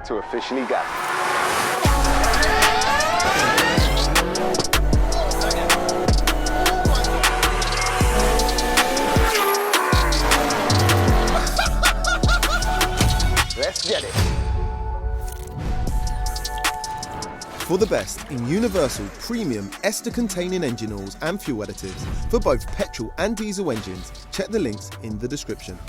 to officially go. Let's get it. For the best in universal premium ester-containing engine oils and fuel additives for both petrol and diesel engines, check the links in the description.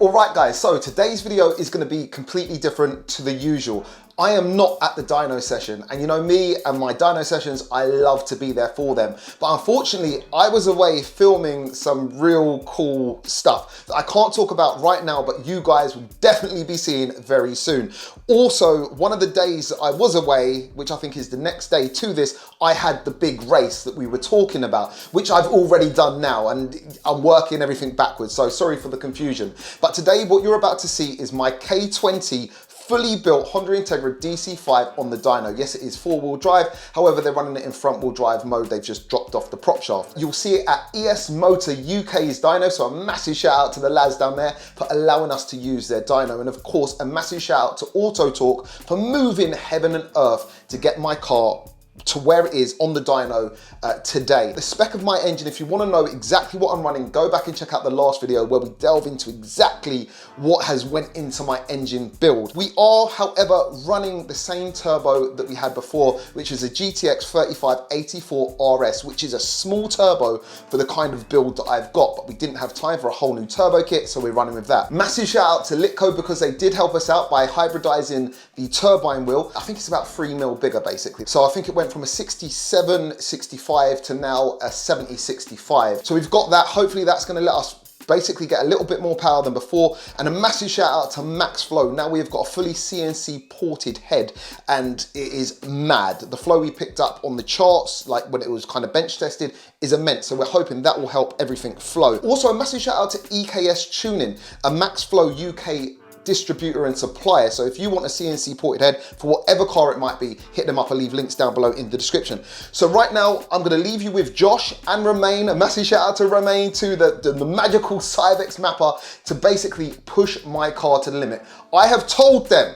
Alright guys, so today's video is going to be completely different to the usual. I am not at the dyno session, and you know me and my dyno sessions, I love to be there for them. But unfortunately, I was away filming some real cool stuff that I can't talk about right now, but you guys will definitely be seeing very soon. Also, one of the days that I was away, which I think is the next day to this, I had the big race that we were talking about, which I've already done now, and I'm working everything backwards, so sorry for the confusion. But today, what you're about to see is my K20 fully built Honda Integra DC5 on the dyno. Yes, it is four-wheel drive. However, they're running it in front-wheel drive mode. They've just dropped off the prop shaft. You'll see it at ES Motor UK's dyno, so a massive shout out to the lads down there for allowing us to use their dyno. And of course, a massive shout out to AutoTalk for moving heaven and earth to get my car to where it is on the dyno today. The spec of my engine, if you want to know exactly what I'm running, go back and check out the last video where we delve into exactly what has went into my engine build. We are, however, running the same turbo that we had before, which is a GTX 3584 RS, which is a small turbo for the kind of build that I've got, but we didn't have time for a whole new turbo kit, so we're running with that. Massive shout out to LITTCO because they did help us out by hybridizing the turbine wheel. I think it's about 3 mil bigger basically. So I think it went from a 67-65 to now a 70-65. So we've got that. Hopefully that's going to let us basically get a little bit more power than before. And a massive shout out to MAXFLOW. Now we've got a fully CNC ported head and it is mad. The flow we picked up on the charts, like when it was kind of bench tested, is immense. So we're hoping that will help everything flow. Also a massive shout out to EKS Tuning, a MAXFLOW UK distributor and supplier. So if you want a CNC ported head for whatever car it might be, hit them up. I'll leave links down below in the description. So right now, I'm gonna leave you with Josh and Romain. A massive shout out to Romain, to the magical Cyvex mapper, to basically push my car to the limit. I have told them,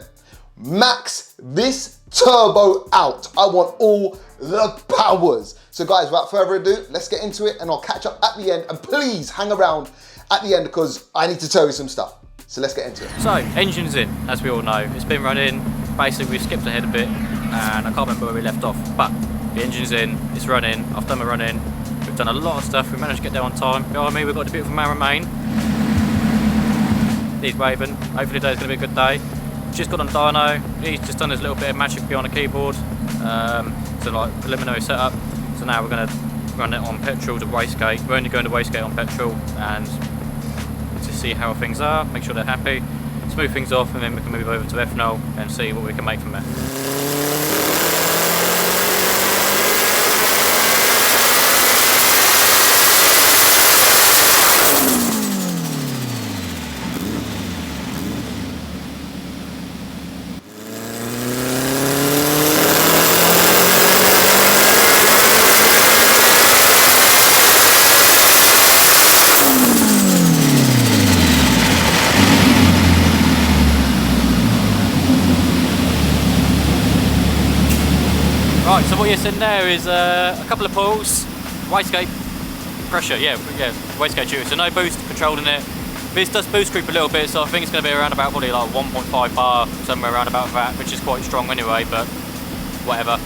max this turbo out. I want all the powers. So guys, without further ado, let's get into it and I'll catch up at the end. And please hang around at the end because I need to tell you some stuff. So let's get into it. So, engine's in, as we all know. It's been running. Basically, we've skipped ahead a bit, and I can't remember where we left off. But the engine's in, it's running. I've done my running. We've done a lot of stuff. We managed to get there on time. Behind me, we've got the beautiful man Romain. He's waving. Hopefully today's going to be a good day. Just got on dyno. He's just done his little bit of magic behind the keyboard. So like preliminary setup. So now we're going to run it on petrol to wastegate. We're only going to wastegate on petrol, and to see how things are, make sure they're happy, smooth things off, and then we can move over to ethanol and see what we can make from there. Right, so what you're seeing there is a couple of pulls, wastegate pressure, wastegate duty, so no boost control in it. This does boost creep a little bit, so I think it's going to be around about probably like 1.5 bar, somewhere around about that, which is quite strong anyway, but whatever.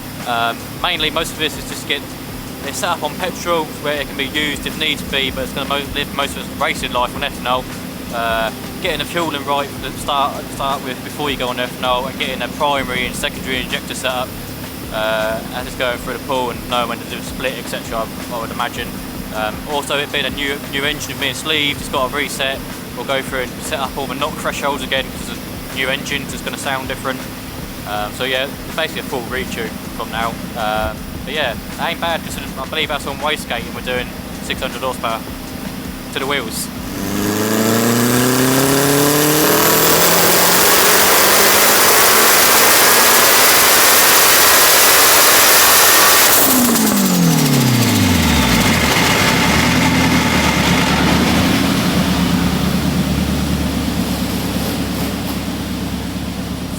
Mainly, most of this is just get it set up on petrol, where it can be used if needs be, but it's going to live most of its racing life on ethanol. Getting the fueling right to start with before you go on ethanol, and getting a primary and secondary injector set up. And just going through the pool and knowing when to do a split, etc. I would imagine. Also, it being a new engine being sleeved, it's got a reset. We'll go through and set up all the knock thresholds again because it's new engines, it's going to sound different. So yeah, basically a full retune from now. But yeah, that ain't bad. I believe that's on wastegate and we're doing 600 horsepower to the wheels.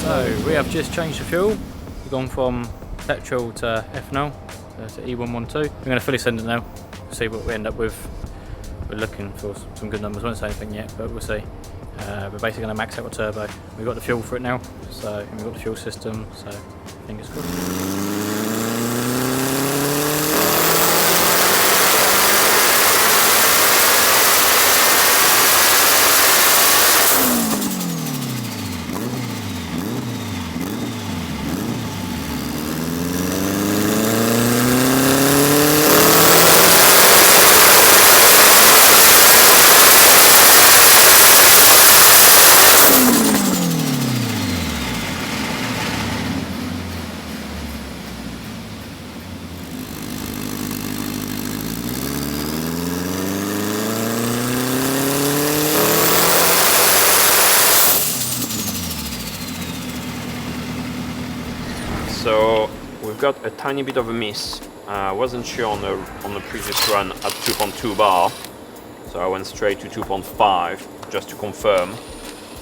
So we have just changed the fuel. We've gone from petrol to ethanol, to E112. We're going to fully send it now, see what we end up with. We're looking for some good numbers, won't say anything yet, but we'll see. We're basically going to max out the turbo. We've got the fuel for it now, so we've got the fuel system, so fingers crossed. So we've got a tiny bit of a miss. I wasn't sure on the previous run at 2.2 bar, so I went straight to 2.5 just to confirm,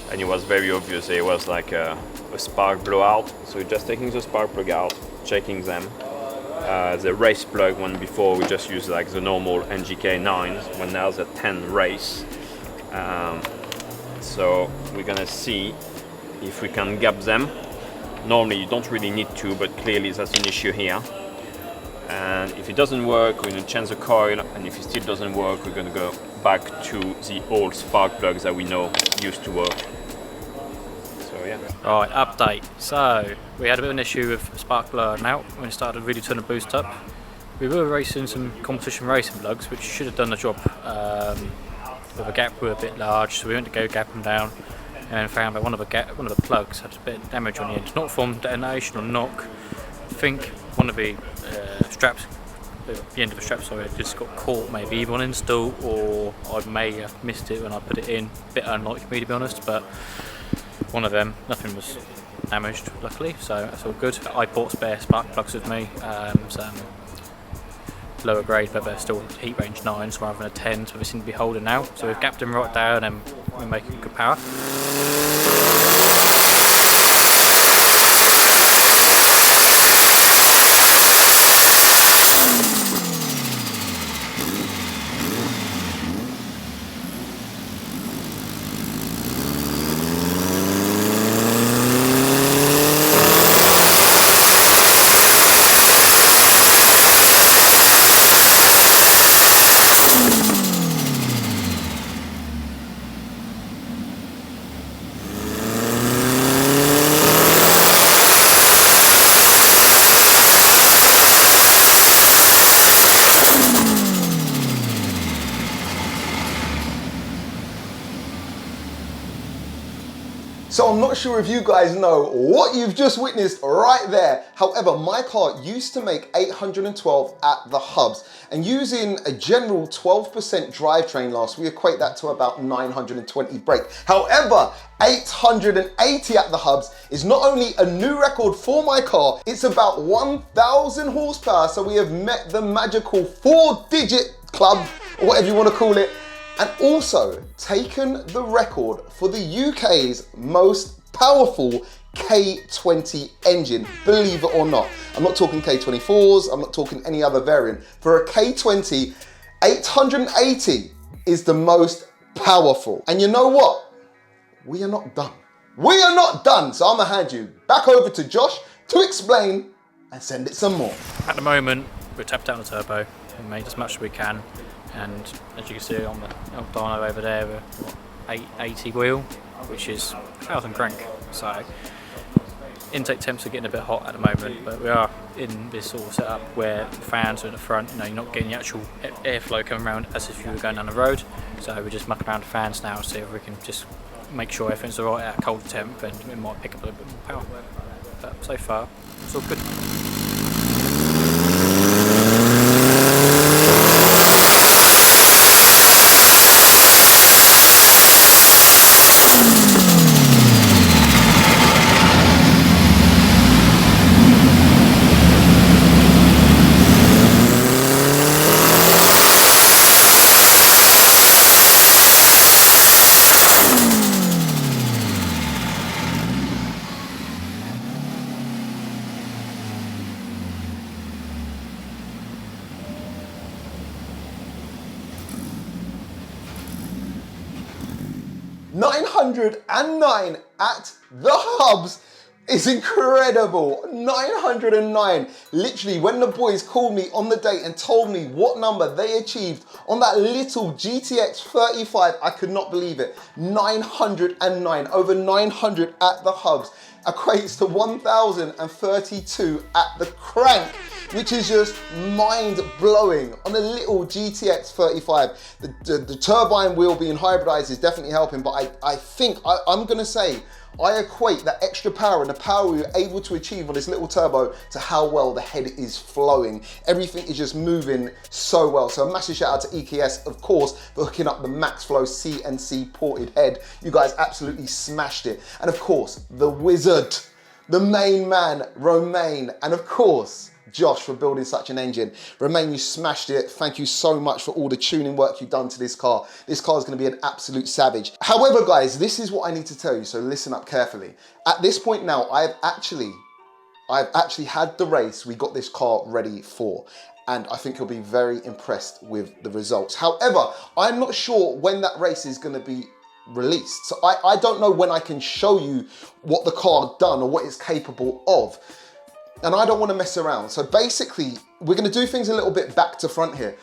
and it was very obvious it was like a spark blowout. So we're just taking the spark plug out, checking them. The race plug, when before we just used like the normal NGK 9s, when now the 10 race. So we're gonna see if we can gap them. Normally you don't really need to, but clearly that's an issue here. And if it doesn't work, we're going to change the coil, and if it still doesn't work, we're going to go back to the old spark plugs that we know used to work. So yeah. Right, update. So we had a bit of an issue with spark blowing out when it started really turning the boost up. We were racing some competition racing plugs, which should have done the job. With a gap we were a bit large, so we went to go gap them down, and found that one of the plugs had a bit of damage on the end, not from detonation or knock. I think one of the straps, the end of the strap, sorry, just got caught maybe either on install, or I may have missed it when I put it in. A bit unlikely for me, to be honest, but one of them, nothing was damaged luckily, so that's all good. I bought spare spark plugs with me, some lower grade, but they're still heat range 9s rather than a 10, so they seem to be holding now. So we've gapped them right down and we're making good power. So I'm not sure if you guys know what you've just witnessed right there. However, my car used to make 812 at the hubs, and using a general 12% drivetrain loss, we equate that to about 920 brake. However, 880 at the hubs is not only a new record for my car, it's about 1,000 horsepower. So we have met the magical 4-digit club, or whatever you want to call it, and also taken the record for the UK's most powerful K20 engine, believe it or not. I'm not talking K24s, I'm not talking any other variant. For a K20, 880 is the most powerful. And you know what? We are not done. We are not done. So I'm gonna hand you back over to Josh to explain and send it some more. At the moment, we're tapped down the turbo and made as much as we can. And as you can see on the dyno over there, we're 880 wheel, which is 1,000 crank. So intake temps are getting a bit hot at the moment, but we are in this sort of setup where the fans are in the front. You know, you're not getting the actual airflow coming around as if you were going down the road. So we're just mucking around the fans now to see if we can just make sure everything's alright at a cold temp, and it might pick up a little bit more power. But so far, it's all good. 909 at the hubs is incredible. 909. Literally, when the boys called me on the day and told me what number they achieved on that little GTX 35, I could not believe it. 909, over 900 at the hubs, equates to 1,032 at the crank, which is just mind-blowing on a little GTX 35. The turbine wheel being hybridized is definitely helping, but I think I'm gonna say I equate that extra power and the power we were able to achieve on this little turbo to how well the head is flowing. Everything is just moving so well. So a massive shout out to EKS, of course, for hooking up the MAXFLOW CNC ported head. You guys absolutely smashed it. And of course, the wizard, the main man, Romain, and of course, Josh, for building such an engine. Romain, you smashed it. Thank you so much for all the tuning work you've done to this car. This car is going to be an absolute savage. However, guys, this is what I need to tell you, so listen up carefully. At this point now, I've actually had the race we got this car ready for, and I think you'll be very impressed with the results. However, I'm not sure when that race is going to be released. So I don't know when I can show you what the car done or what it's capable of. And I don't want to mess around. So basically, we're going to do things a little bit back to front here.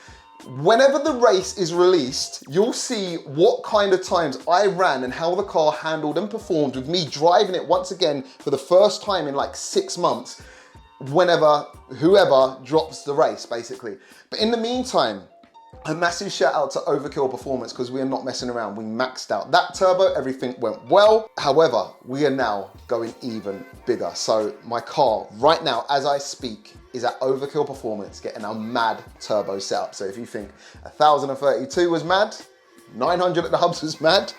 Whenever the race is released, you'll see what kind of times I ran and how the car handled and performed with me driving it once again for the first time in like 6 months, whoever drops the race, basically. But in the meantime, a massive shout out to Overkill Performance, because we are not messing around. We maxed out that turbo, everything went well. However, we are now going even bigger. So my car right now, as I speak, is at Overkill Performance getting a mad turbo setup. So if you think 1,032 was mad, 900 at the hubs was mad,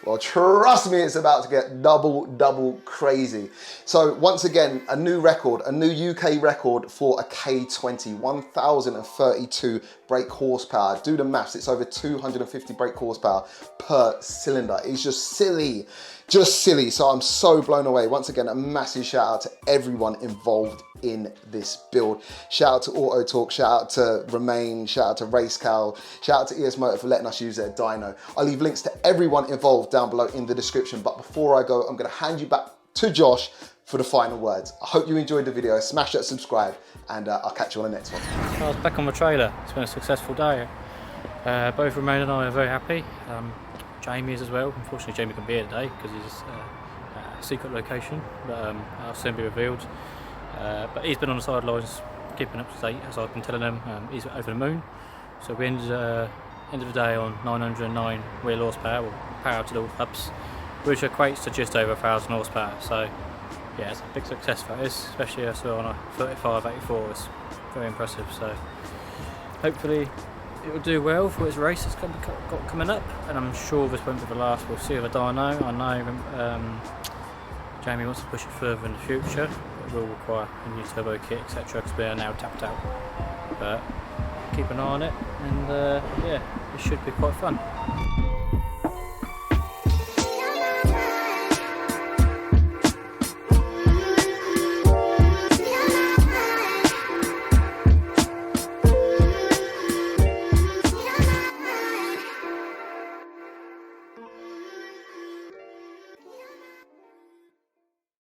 well, trust me, it's about to get double crazy. So once again, a new record, a new UK record for a K20, 1,032 brake horsepower. Do the maths, it's over 250 brake horsepower per cylinder. It's just silly. So I'm so blown away. Once again, a massive shout out to everyone involved in this build. Shout out to Auto Talk, shout out to Romain, shout out to Racecal, shout out to ES Motor for letting us use their dyno. I'll leave links to everyone involved down below in the description. But before I go, I'm gonna hand you back to Josh for the final words. I hope you enjoyed the video. Smash that subscribe, and I'll catch you on the next one. I was back on the trailer. It's been a successful day. Both Romain and I are very happy. Jamie is as well. Unfortunately, Jamie couldn't be here today because he's at a secret location, but I'll soon be revealed. But he's been on the sidelines, keeping up to date, as I've been telling him. He's over the moon. So we ended of the day on 909 wheel horsepower, or power to the hubs, which equates to just over 1,000 horsepower. So yeah, it's a big success for us, especially as well on a 3584. It's very impressive. So hopefully it will do well for its race that's got coming up, and I'm sure this won't be the last. We'll see with a dyno. I know Jamie wants to push it further in the future. It will require a new turbo kit, etc., because we are now tapped out. But keep an eye on it, and yeah, it should be quite fun.